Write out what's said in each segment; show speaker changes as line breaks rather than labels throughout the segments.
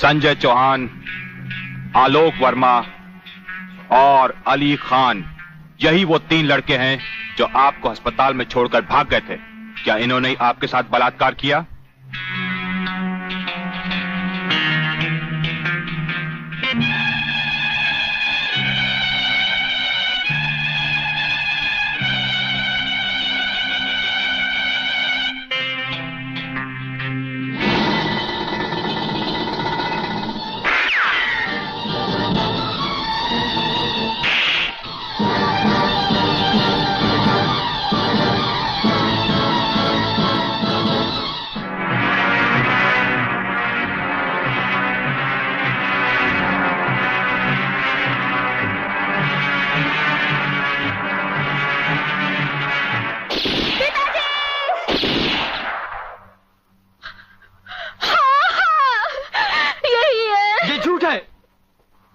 संजय चौहान, आलोक वर्मा और अली खान, यही वो 3 लड़के हैं जो आपको अस्पताल में छोड़कर भाग गए थे। क्या इन्होंने ही आपके साथ बलात्कार किया?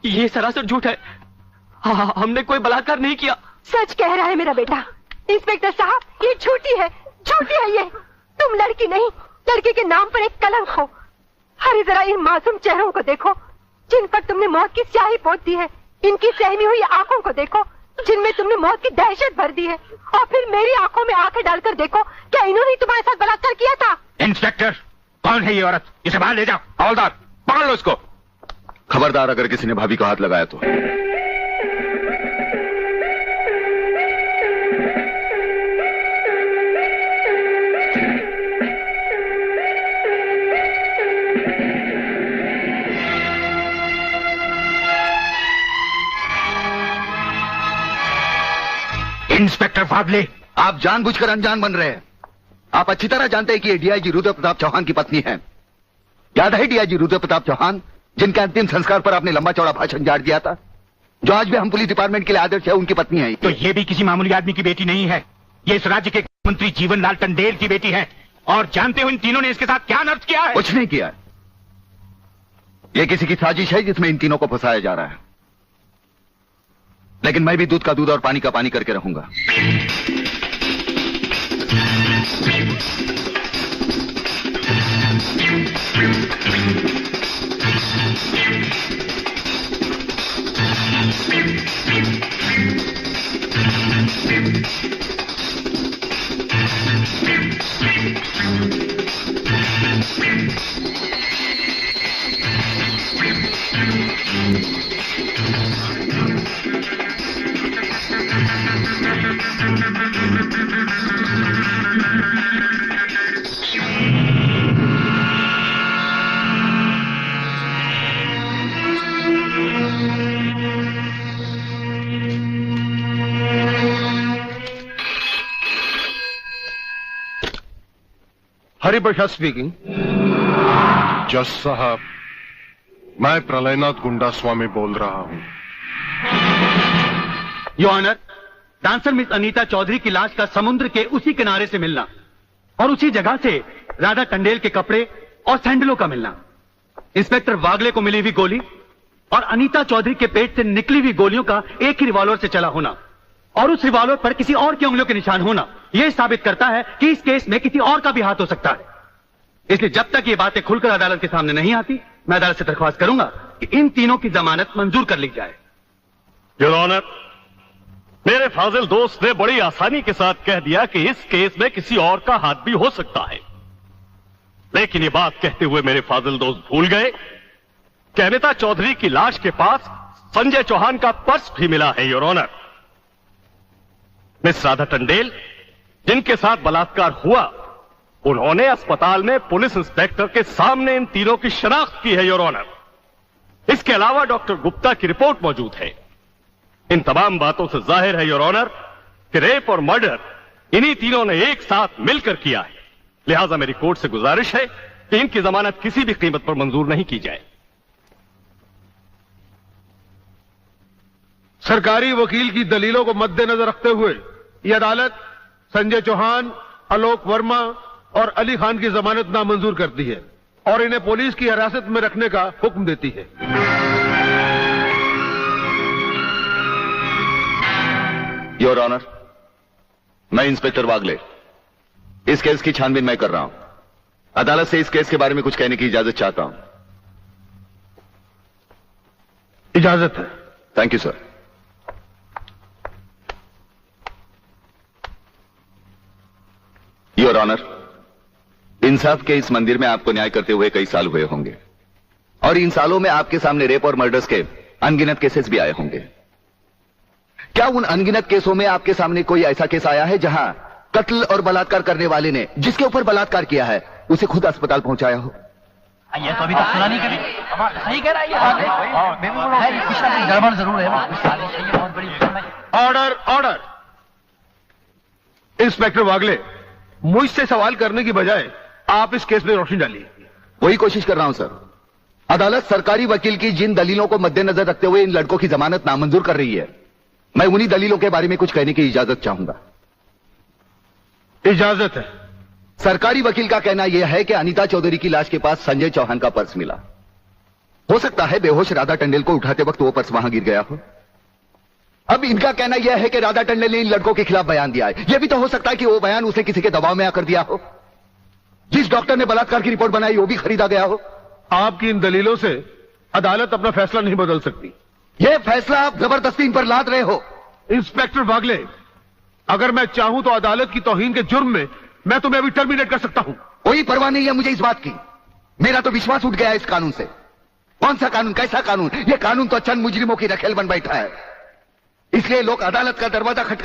ये सरासर झूठ है। हमने कोई बलात्कार नहीं किया।
सच कह रहा है मेरा बेटा। इंस्पेक्टर साहब, ये झूठी है ये। तुम लड़की नहीं, लड़की के नाम पर एक कलंक हो। अरे जरा इन मासूम चेहरों को देखो जिन पर तुमने मौत की स्याही पोत दी है। इनकी सहमी हुई आंखों को देखो जिनमें तुमने मौत की दहशत भर दी है। और फिर मेरी आंखों में आंखें डालकर देखो, क्या इन्होंने तुम्हारे साथ बलात्कार किया था?
इंस्पेक्टर, कौन है ये औरत? इसे बाहर ले जाओ। हवलदार, पकड़ लो इसको।
खबरदार, अगर किसी ने भाभी को हाथ लगाया तो।
इंस्पेक्टर फादले,
आप जानबूझकर अनजान बन रहे हैं। आप अच्छी तरह जानते हैं कि ये डीआईजी रुद्र प्रताप चौहान की पत्नी है। याद है डीआईजी रुद्र प्रताप चौहान, जिनके अंतिम संस्कार पर आपने लंबा चौड़ा भाषण झाड़ दिया था, जो आज भी हम पुलिस डिपार्टमेंट के लिए आदर्श है, उनकी पत्नी है।
तो ये भी किसी मामूली आदमी की बेटी नहीं है। ये इस राज्य के मंत्री जीवनलाल टंडेल की बेटी है। और जानते हो इन तीनों ने इसके साथ क्या नर्क किया है?
कुछ नहीं किया। ये किसी की साजिश है जिसमें इन तीनों को फंसाया जा रहा है। लेकिन मैं भी दूध का दूध और पानी का पानी करके रहूंगा।
हरिप्रसाद स्पीकिंग।
जज साहब, मैं प्रलयनाथ गुंडा स्वामी बोल रहा हूं।
Your honour, dancer miss Anita Chaudhary की लाश का समुद्र के उसी किनारे से मिलना और उसी जगह से राधा टंडेल के कपड़े और सैंडलों का मिलना, इंस्पेक्टर वागले को मिली हुई गोली और अनीता चौधरी के पेट से निकली हुई गोलियों का एक ही रिवॉल्वर से चला होना और उस रिवॉल्वर पर किसी और की उंगलियों के निशान होना, यह साबित करता है कि इस केस में किसी और का भी हाथ हो सकता है। इसलिए जब तक ये बातें खुलकर अदालत के सामने नहीं आती, मैं अदालत से दरख्वास्त करूंगा कि इन तीनों की जमानत मंजूर कर ली जाए।
योर ऑनर, मेरे फाजिल दोस्त ने बड़ी आसानी के साथ कह दिया कि इस केस में किसी और का हाथ भी हो सकता है। लेकिन ये बात कहते हुए मेरे फाजिल दोस्त भूल गए कि अनीता चौधरी की लाश के पास संजय चौहान का पर्स भी मिला है। Your honour, miss Radha Tandel जिनके साथ बलात्कार हुआ, उन्होंने अस्पताल में पुलिस इंस्पेक्टर के सामने इन तीनों की शनाख्त की है। योर ऑनर, इसके अलावा डॉक्टर गुप्ता की रिपोर्ट मौजूद है। इन तमाम बातों से जाहिर है योर ऑनर कि रेप और मर्डर इन्हीं तीनों ने एक साथ मिलकर किया है। लिहाजा मेरी कोर्ट से गुजारिश है कि इनकी जमानत किसी भी कीमत पर मंजूर नहीं की जाए।
सरकारी वकील की दलीलों को मद्देनजर रखते हुए यह अदालत संजय चौहान, आलोक वर्मा और अली खान की जमानत नामंजूर करती है और इन्हें पुलिस की हिरासत में रखने का हुक्म देती है।
योर ऑनर, मैं इंस्पेक्टर वागले इस केस की छानबीन मैं कर रहा हूं। अदालत से इस केस के बारे में कुछ कहने की इजाजत चाहता हूं।
इजाजत है।
Thank you sir. Your honour, इंसाफ के इस मंदिर में आपको न्याय करते हुए कई साल हुए होंगे और इन सालों में आपके सामने रेप और मर्डर्स के अनगिनत केसेस भी आए होंगे। क्या उन अनगिनत केसों में आपके सामने कोई ऐसा केस आया है जहां कत्ल और बलात्कार करने वाले ने जिसके ऊपर बलात्कार किया है उसे खुद अस्पताल पहुंचाया हो?
ये तो अभी तक सुना नहीं कभी। सही कह रहा है ये गड़बड़ जरूर है। बहुत बड़ी
ऑर्डर, ऑर्डर। इंस्पेक्टर वागले, मुझसे सवाल करने की बजाय आप इस केस में रोशनी डालिए।
वही कोशिश कर रहा हूं सर। अदालत सरकारी वकील की जिन दलीलों को मद्देनजर रखते हुए इन लड़कों की जमानत नामंजूर कर रही है, मैं उन्हीं दलीलों के बारे में कुछ कहने की इजाजत चाहूंगा।
इजाजत है।
सरकारी वकील का कहना यह है कि अनीता चौधरी की लाश के पास संजय चौहान का पर्स मिला। हो सकता है बेहोश राधा टंडेल को उठाते वक्त वो पर्स वहां गिर गया हो। अब इनका कहना यह है कि राधा टंडेल ने इन लड़कों के खिलाफ बयान दिया है। यह भी तो हो सकता है कि वो बयान उसे किसी के दबाव में आकर दिया हो। जिस डॉक्टर ने बलात्कार की रिपोर्ट बनाई वो भी खरीदा गया हो।
आपकी इन दलीलों से अदालत अपना फैसला नहीं बदल सकती।
यह फैसला आप जबरदस्ती इन पर लाद रहे हो।
इंस्पेक्टर वागले, अगर मैं चाहूं तो अदालत की तौहीन के जुर्म में मैं तुम्हें अभी टर्मिनेट कर सकता हूं।
कोई परवाह नहीं है मुझे इस बात की। मेरा तो विश्वास उठ गया इस कानून से। कौन सा कानून, कैसा कानून? यह कानून तो चंद मुजरिमों की रखेल बन बैठा है। इसलिए लोग अदालत का दरवाजा खटखटाते